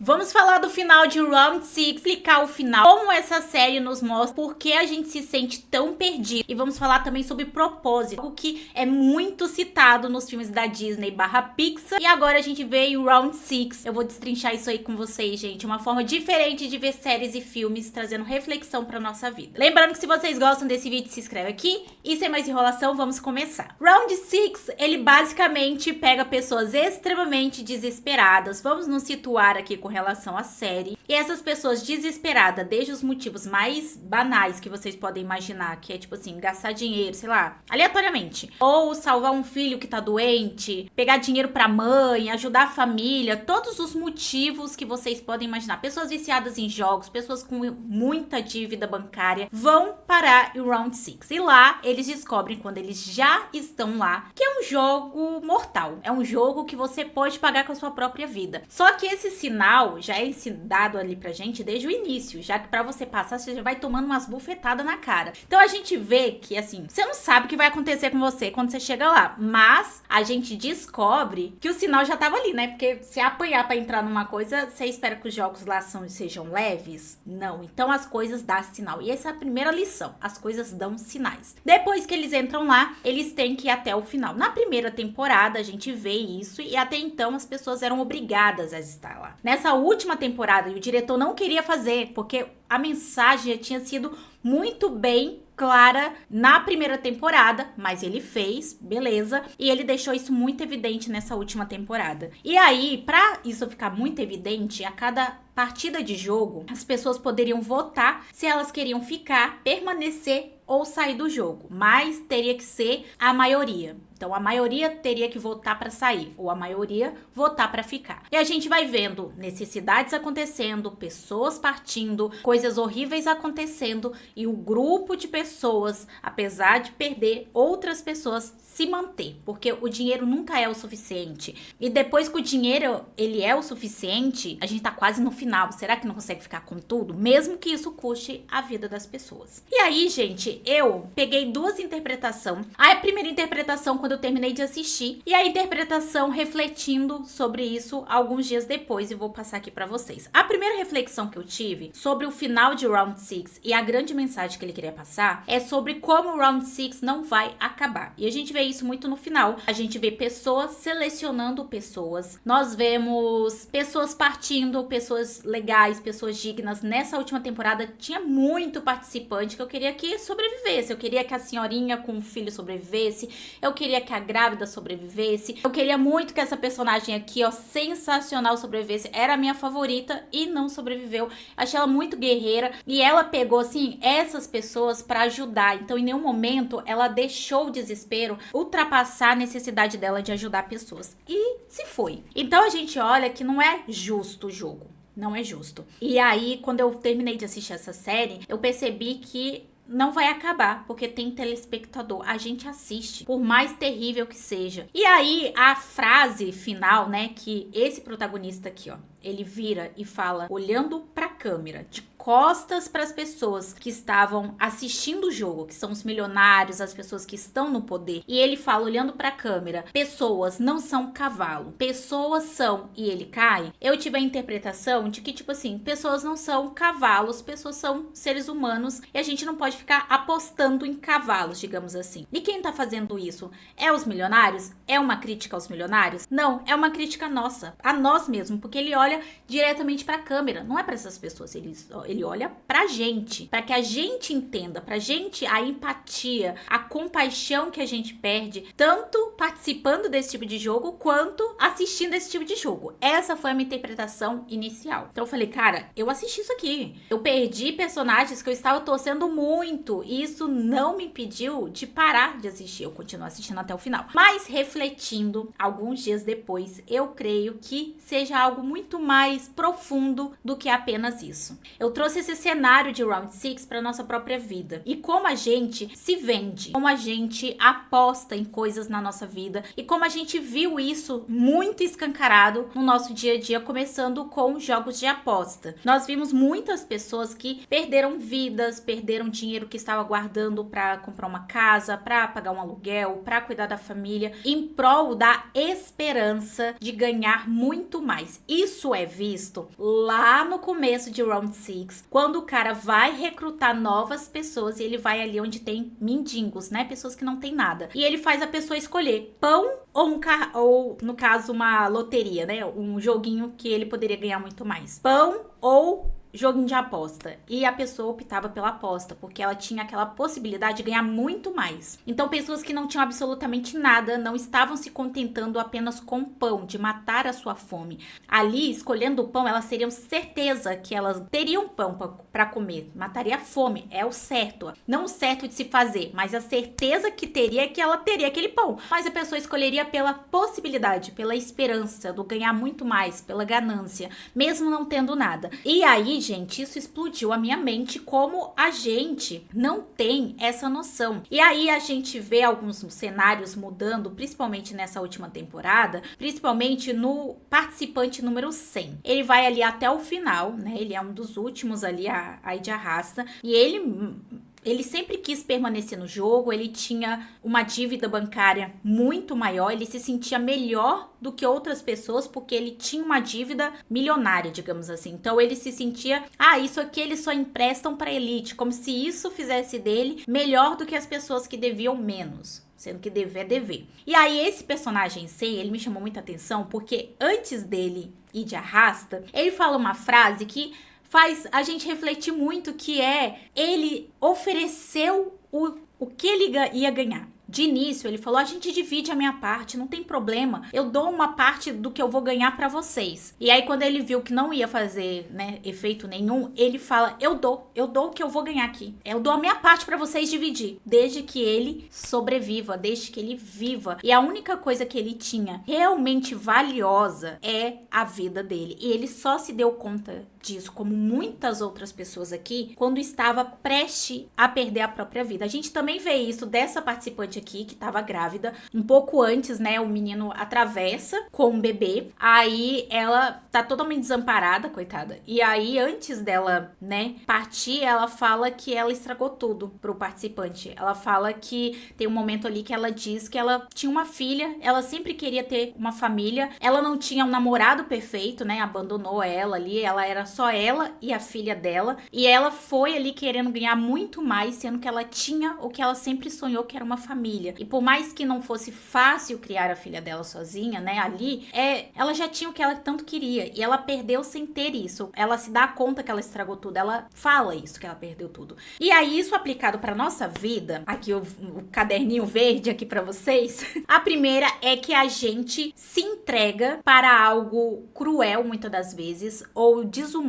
Vamos falar do final de Round 6, explicar o final, como essa série nos mostra por que a gente se sente tão perdido. E vamos falar também sobre propósito, algo que é muito citado nos filmes da Disney / Pixar. E agora a gente vê em Round 6. Eu vou destrinchar isso aí com vocês, gente. Uma forma diferente de ver séries e filmes, trazendo reflexão pra nossa vida. Lembrando que se vocês gostam desse vídeo, se inscreve aqui. E sem mais enrolação, vamos começar. Round 6, ele basicamente pega pessoas extremamente desesperadas. Vamos nos situar aqui com relação à série. E essas pessoas desesperadas, desde os motivos mais banais que vocês podem imaginar, que é tipo assim, gastar dinheiro, sei lá, aleatoriamente, ou salvar um filho que tá doente, pegar dinheiro pra mãe, ajudar a família, todos os motivos que vocês podem imaginar. Pessoas viciadas em jogos, pessoas com muita dívida bancária, vão parar em Round 6. E lá, eles descobrem, quando eles já estão lá, que é um jogo mortal. É um jogo que você pode pagar com a sua própria vida. Só que esse sinal já é ensinado ali pra gente desde o início, já que pra você passar, você já vai tomando umas bufetadas na cara. Então a gente vê que, assim, você não sabe o que vai acontecer com você quando você chega lá, mas a gente descobre que o sinal já tava ali, né? Porque se apanhar pra entrar numa coisa, você espera que os jogos lá sejam leves? Não. Então as coisas dão sinal. E essa é a primeira lição. As coisas dão sinais. Depois que eles entram lá, eles têm que ir até o final. Na primeira temporada, a gente vê isso, e até então as pessoas eram obrigadas a estar lá. Nessa última temporada, e o diretor não queria fazer, porque a mensagem tinha sido muito bem clara na primeira temporada, mas ele fez, beleza, e ele deixou isso muito evidente nessa última temporada. E aí, pra isso ficar muito evidente, a cada partida de jogo, as pessoas poderiam votar se elas queriam ficar, permanecer ou sair do jogo, mas teria que ser a maioria. Então a maioria teria que votar para sair, ou a maioria votar para ficar. E a gente vai vendo necessidades acontecendo, pessoas partindo, coisas horríveis acontecendo, e o grupo de pessoas, apesar de perder, outras pessoas se manter, porque o dinheiro nunca é o suficiente. E depois que o dinheiro ele é o suficiente, a gente tá quase no final. Será que não consegue ficar com tudo? Mesmo que isso custe a vida das pessoas. E aí, gente, eu peguei duas interpretações. A primeira interpretação, quando eu terminei de assistir, e a interpretação refletindo sobre isso alguns dias depois, e vou passar aqui pra vocês. A primeira reflexão que eu tive sobre o final de Round 6 e a grande mensagem que ele queria passar é sobre como o Round 6 não vai acabar. E a gente vê isso muito no final. A gente vê pessoas selecionando pessoas. Nós vemos pessoas partindo, pessoas legais, pessoas dignas. Nessa última temporada tinha muito participante que eu queria que sobrevivesse. Eu queria que a senhorinha com o filho sobrevivesse. Eu queria que a grávida sobrevivesse. Eu queria muito que essa personagem aqui, ó, sensacional, sobrevivesse. Era a minha favorita e não sobreviveu. Achei ela muito guerreira e ela pegou, assim, essas pessoas pra ajudar. Então, em nenhum momento ela deixou o desespero ultrapassar a necessidade dela de ajudar pessoas. E se foi. Então, a gente olha que não é justo o jogo. Não é justo. E aí, quando eu terminei de assistir essa série, eu percebi que não vai acabar, porque tem telespectador. A gente assiste, por mais terrível que seja. E aí, a frase final, né, que esse protagonista aqui, ó, ele vira e fala, olhando pra câmera, de costas para as pessoas que estavam assistindo o jogo, que são os milionários, as pessoas que estão no poder. E ele fala, olhando para a câmera, pessoas não são cavalo, pessoas são, e ele cai. Eu tive a interpretação de que, tipo assim, pessoas não são cavalos, pessoas são seres humanos, e a gente não pode ficar apostando em cavalos, digamos assim. E quem tá fazendo isso? É os milionários? É uma crítica aos milionários? Não, é uma crítica nossa, a nós mesmos, porque ele olha diretamente para a câmera, não é para essas pessoas, ele olha pra gente, para que a gente entenda, pra gente a empatia, a compaixão que a gente perde, tanto participando desse tipo de jogo, quanto assistindo esse tipo de jogo. Essa foi a minha interpretação inicial. Então eu falei, cara, eu assisti isso aqui. Eu perdi personagens que eu estava torcendo muito, e isso não me impediu de parar de assistir. Eu continuo assistindo até o final. Mas refletindo, alguns dias depois, eu creio que seja algo muito mais profundo do que apenas isso. Eu trouxe esse cenário de Round 6 para nossa própria vida. E como a gente se vende, como a gente aposta em coisas na nossa vida e como a gente viu isso muito escancarado no nosso dia a dia, começando com jogos de aposta. Nós vimos muitas pessoas que perderam vidas, perderam dinheiro que estava guardando para comprar uma casa, para pagar um aluguel, para cuidar da família, em prol da esperança de ganhar muito mais. Isso isso é visto lá no começo de Round 6, quando o cara vai recrutar novas pessoas e ele vai ali onde tem mendigos, né? Pessoas que não tem nada. E ele faz a pessoa escolher pão ou no caso, uma loteria, né? Um joguinho que ele poderia ganhar muito mais. Pão ou joguinho de aposta. E a pessoa optava pela aposta, porque ela tinha aquela possibilidade de ganhar muito mais. Então, pessoas que não tinham absolutamente nada, não estavam se contentando apenas com pão, de matar a sua fome. Ali, escolhendo o pão, elas teriam certeza que elas teriam pão para comer. Mataria a fome, é o certo. Não o certo de se fazer, mas a certeza que teria é que ela teria aquele pão. Mas a pessoa escolheria pela possibilidade, pela esperança do ganhar muito mais, pela ganância, mesmo não tendo nada. E aí, gente, isso explodiu a minha mente, como a gente não tem essa noção. E aí a gente vê alguns cenários mudando, principalmente nessa última temporada, principalmente no participante número 100. Ele vai ali até o final, né? Ele é um dos últimos ali aí de arrasta, e ele sempre quis permanecer no jogo, ele tinha uma dívida bancária muito maior, ele se sentia melhor do que outras pessoas porque ele tinha uma dívida milionária, digamos assim. Então ele se sentia, isso aqui eles só emprestam para elite, como se isso fizesse dele melhor do que as pessoas que deviam menos. Sendo que dever é dever. E aí esse personagem 100, ele me chamou muita atenção porque antes dele ir de arrasta, ele fala uma frase que faz a gente refletir muito, que é, ele ofereceu o que ele ia ganhar. De início, ele falou, a gente divide a minha parte, não tem problema. Eu dou uma parte do que eu vou ganhar pra vocês. E aí, quando ele viu que não ia fazer, né, efeito nenhum, ele fala, eu dou o que eu vou ganhar aqui. Eu dou a minha parte pra vocês dividir. Desde que ele sobreviva, desde que ele viva. E a única coisa que ele tinha realmente valiosa é a vida dele. E ele só se deu conta disso, como muitas outras pessoas aqui, quando estava prestes a perder a própria vida. A gente também vê isso dessa participante aqui, que estava grávida. Um pouco antes, né, o menino atravessa com um bebê. Aí ela tá totalmente desamparada, coitada. E aí, antes dela, né, partir, ela fala que ela estragou tudo pro participante. Ela fala que tem um momento ali que ela diz que ela tinha uma filha, ela sempre queria ter uma família, ela não tinha um namorado perfeito, né, abandonou ela ali, ela era só ela e a filha dela, e ela foi ali querendo ganhar muito mais, sendo que ela tinha o que ela sempre sonhou, que era uma família. E por mais que não fosse fácil criar a filha dela sozinha, né, ali, ela já tinha o que ela tanto queria, e ela perdeu sem ter isso. Ela se dá conta que ela estragou tudo, ela fala isso, que ela perdeu tudo. E aí, isso aplicado pra nossa vida, aqui o caderninho verde aqui pra vocês, a primeira é que a gente se entrega para algo cruel, muitas das vezes, ou desumano,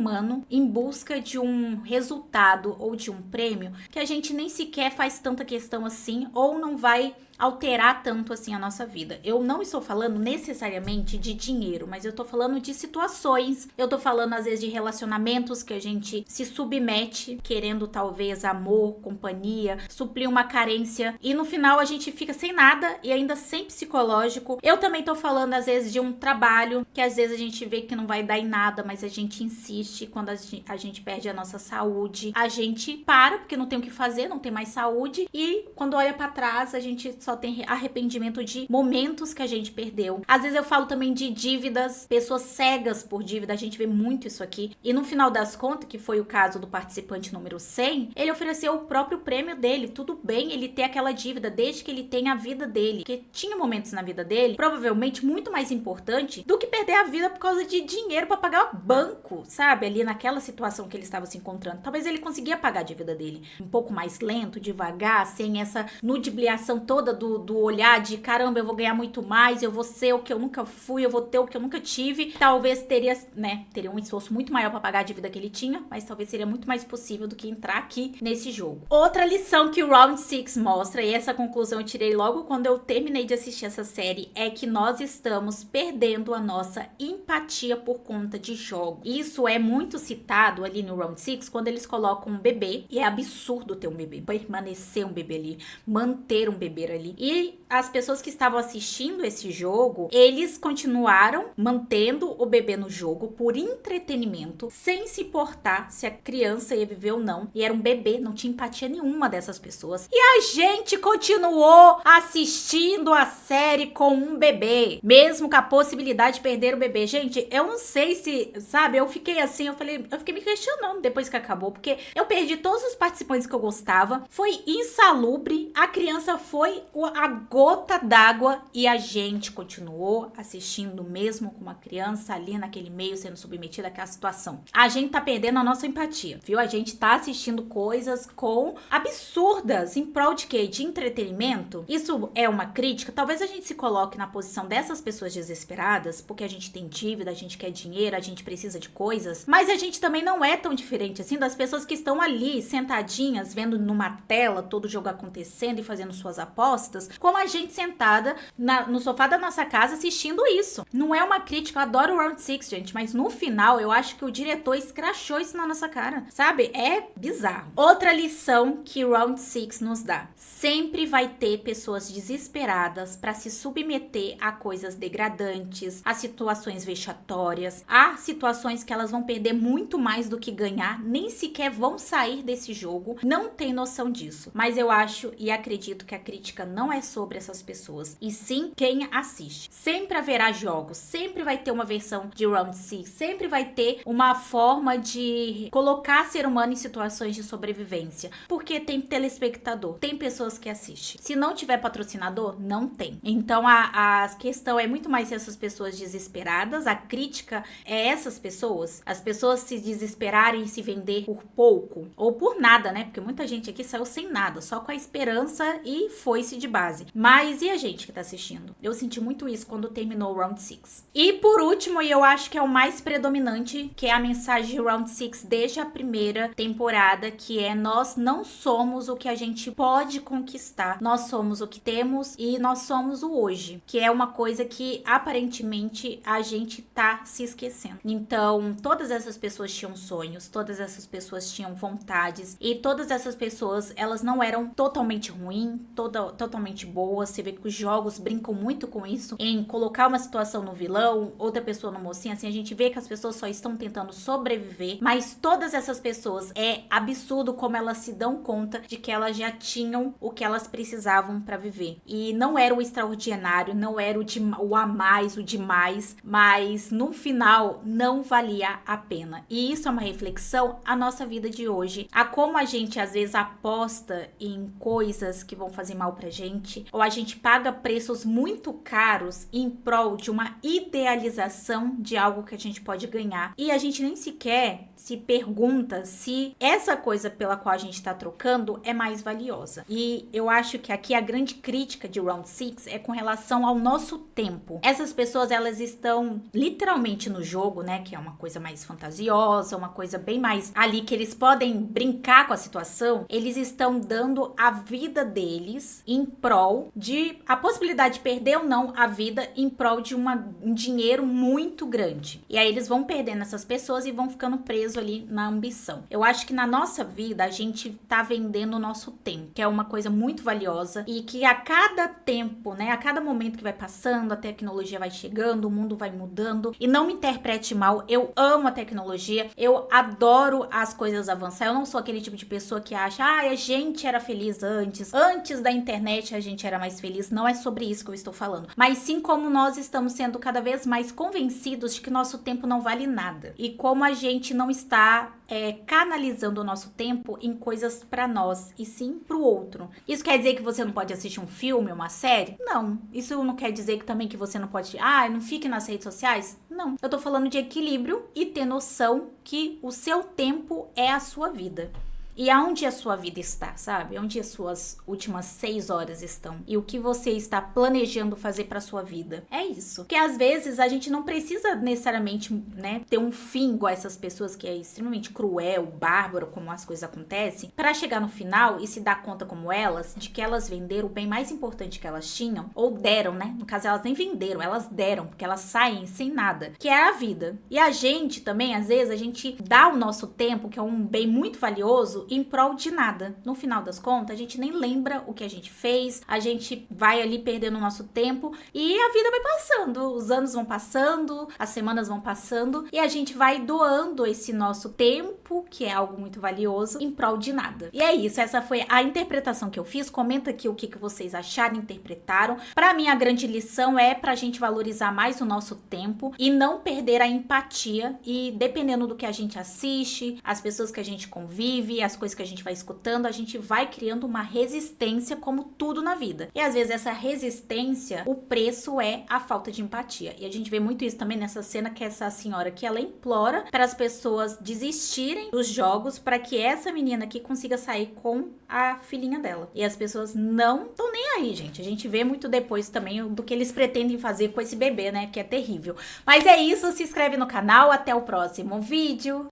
em busca de um resultado ou de um prêmio que a gente nem sequer faz tanta questão assim, ou não vai alterar tanto assim a nossa vida. Eu não estou falando necessariamente de dinheiro, mas eu tô falando de situações, eu tô falando às vezes de relacionamentos que a gente se submete, querendo talvez amor, companhia, suplir uma carência, e no final a gente fica sem nada e ainda sem psicológico. Eu também tô falando às vezes de um trabalho que às vezes a gente vê que não vai dar em nada, mas a gente insiste. Quando a gente perde a nossa saúde, a gente para porque não tem o que fazer, não tem mais saúde, e quando olha pra trás a gente só tem arrependimento de momentos que a gente perdeu. Às vezes eu falo também de dívidas, pessoas cegas por dívida, a gente vê muito isso aqui. E no final das contas, que foi o caso do participante número 100, ele ofereceu o próprio prêmio dele. Tudo bem ele ter aquela dívida, desde que ele tenha a vida dele. Porque tinha momentos na vida dele, provavelmente muito mais importante do que perder a vida por causa de dinheiro pra pagar o banco, sabe? Ali naquela situação que ele estava se encontrando. Talvez ele conseguia pagar a dívida dele um pouco mais lento, devagar, sem essa nudibliação toda do olhar de caramba, eu vou ganhar muito mais, eu vou ser o que eu nunca fui, eu vou ter o que eu nunca tive. Talvez teria um esforço muito maior para pagar a dívida que ele tinha, mas talvez seria muito mais possível do que entrar aqui nesse jogo. Outra lição que o Round 6 mostra, e essa conclusão eu tirei logo quando eu terminei de assistir essa série, é que nós estamos perdendo a nossa empatia por conta de jogo. Isso é muito citado ali no Round 6 quando eles colocam um bebê, e é absurdo ter um bebê, permanecer um bebê ali, manter um bebê ali. E as pessoas que estavam assistindo esse jogo, eles continuaram mantendo o bebê no jogo por entretenimento, sem se importar se a criança ia viver ou não. E era um bebê, não tinha empatia nenhuma dessas pessoas. E a gente continuou assistindo a série com um bebê, mesmo com a possibilidade de perder o bebê. Gente, eu não sei se, sabe, eu fiquei assim, eu fiquei me questionando depois que acabou, porque eu perdi todos os participantes que eu gostava, foi insalubre, a criança foi a gota d'água e a gente continuou assistindo mesmo com uma criança ali naquele meio sendo submetida àquela situação. A gente tá perdendo a nossa empatia, viu? A gente tá assistindo coisas com absurdas em prol de quê? De entretenimento? Isso é uma crítica? Talvez a gente se coloque na posição dessas pessoas desesperadas, porque a gente tem dívida, a gente quer dinheiro, a gente precisa de coisas, mas a gente também não é tão diferente assim das pessoas que estão ali sentadinhas vendo numa tela todo o jogo acontecendo e fazendo suas apostas, como a gente sentada no sofá da nossa casa assistindo isso. Não é uma crítica, eu adoro o Round 6, gente, mas no final eu acho que o diretor escrachou isso na nossa cara, sabe? É bizarro. Outra lição que o Round 6 nos dá: sempre vai ter pessoas desesperadas para se submeter a coisas degradantes, a situações vexatórias, a situações que elas vão perder muito mais do que ganhar, nem sequer vão sair desse jogo, não tem noção disso. Mas eu acho e acredito que a crítica não é sobre essas pessoas, e sim quem assiste. Sempre haverá jogos, sempre vai ter uma versão de Round 6, sempre vai ter uma forma de colocar ser humano em situações de sobrevivência, porque tem telespectador, tem pessoas que assistem. Se não tiver patrocinador, não tem. Então a questão é muito mais essas pessoas desesperadas, a crítica é essas pessoas, as pessoas se desesperarem e se vender por pouco, ou por nada, né? Porque muita gente aqui saiu sem nada, só com a esperança e foi-se de base. Mas e a gente que tá assistindo? Eu senti muito isso quando terminou o Round 6. E por último, e eu acho que é o mais predominante, que é a mensagem de Round 6 desde a primeira temporada, que é: nós não somos o que a gente pode conquistar, nós somos o que temos e nós somos o hoje, que é uma coisa que aparentemente a gente tá se esquecendo. Então, todas essas pessoas tinham sonhos, todas essas pessoas tinham vontades, e todas essas pessoas, elas não eram totalmente ruins, totalmente boas. Você vê que os jogos brincam muito com isso, em colocar uma situação no vilão, outra pessoa no mocinho, assim, a gente vê que as pessoas só estão tentando sobreviver, mas todas essas pessoas, é absurdo como elas se dão conta de que elas já tinham o que elas precisavam pra viver. E não era o extraordinário, não era o a mais, o demais, mas no final não valia a pena. E isso é uma reflexão à nossa vida de hoje, a como a gente às vezes aposta em coisas que vão fazer mal pra gente, ou a gente paga preços muito caros em prol de uma idealização de algo que a gente pode ganhar, e a gente nem sequer se pergunta se essa coisa pela qual a gente tá trocando é mais valiosa. E eu acho que aqui a grande crítica de Round 6 é com relação ao nosso tempo. Essas pessoas, elas estão literalmente no jogo, né, que é uma coisa mais fantasiosa, uma coisa bem mais ali que eles podem brincar com a situação. Eles estão dando a vida deles em prol de a possibilidade de perder ou não a vida em prol de um dinheiro muito grande. E aí eles vão perdendo essas pessoas e vão ficando presos ali na ambição. Eu acho que na nossa vida a gente tá vendendo o nosso tempo, que é uma coisa muito valiosa, e que a cada tempo, né, a cada momento que vai passando, a tecnologia vai chegando, o mundo vai mudando. E não me interprete mal, eu amo a tecnologia, eu adoro as coisas avançar. Eu não sou aquele tipo de pessoa que acha: a gente era feliz antes da internet a gente era mais feliz. Não é sobre isso que eu estou falando, mas sim como nós estamos sendo cada vez mais convencidos de que nosso tempo não vale nada, e como a gente não está canalizando o nosso tempo em coisas pra nós, e sim pro outro. Isso quer dizer que você não pode assistir um filme, uma série? Não. Isso não quer dizer que também que você não pode... não fique nas redes sociais? Não. Eu tô falando de equilíbrio e ter noção que o seu tempo é a sua vida. E aonde a sua vida está, sabe? Onde as suas últimas 6 horas estão? E o que você está planejando fazer para sua vida? É isso. Porque às vezes a gente não precisa necessariamente, né, ter um fim igual essas pessoas que é extremamente cruel, bárbaro, como as coisas acontecem, para chegar no final e se dar conta como elas, de que elas venderam o bem mais importante que elas tinham, ou deram, né? No caso, elas nem venderam, elas deram, porque elas saem sem nada, que é a vida. E a gente também, às vezes, a gente dá o nosso tempo, que é um bem muito valioso, em prol de nada. No final das contas, a gente nem lembra o que a gente fez, a gente vai ali perdendo o nosso tempo e a vida vai passando, os anos vão passando, as semanas vão passando e a gente vai doando esse nosso tempo, que é algo muito valioso, em prol de nada. E é isso, essa foi a interpretação que eu fiz. Comenta aqui o que vocês acharam, interpretaram. Pra mim, a grande lição é pra gente valorizar mais o nosso tempo e não perder a empatia. E dependendo do que a gente assiste, as pessoas que a gente convive, as coisas que a gente vai escutando, a gente vai criando uma resistência, como tudo na vida. E às vezes essa resistência, o preço é a falta de empatia. E a gente vê muito isso também nessa cena, que essa senhora que ela implora para as pessoas desistirem dos jogos para que essa menina aqui consiga sair com a filhinha dela. E as pessoas não estão nem aí, gente. A gente vê muito depois também do que eles pretendem fazer com esse bebê, né? Que é terrível. Mas é isso, se inscreve no canal, até o próximo vídeo.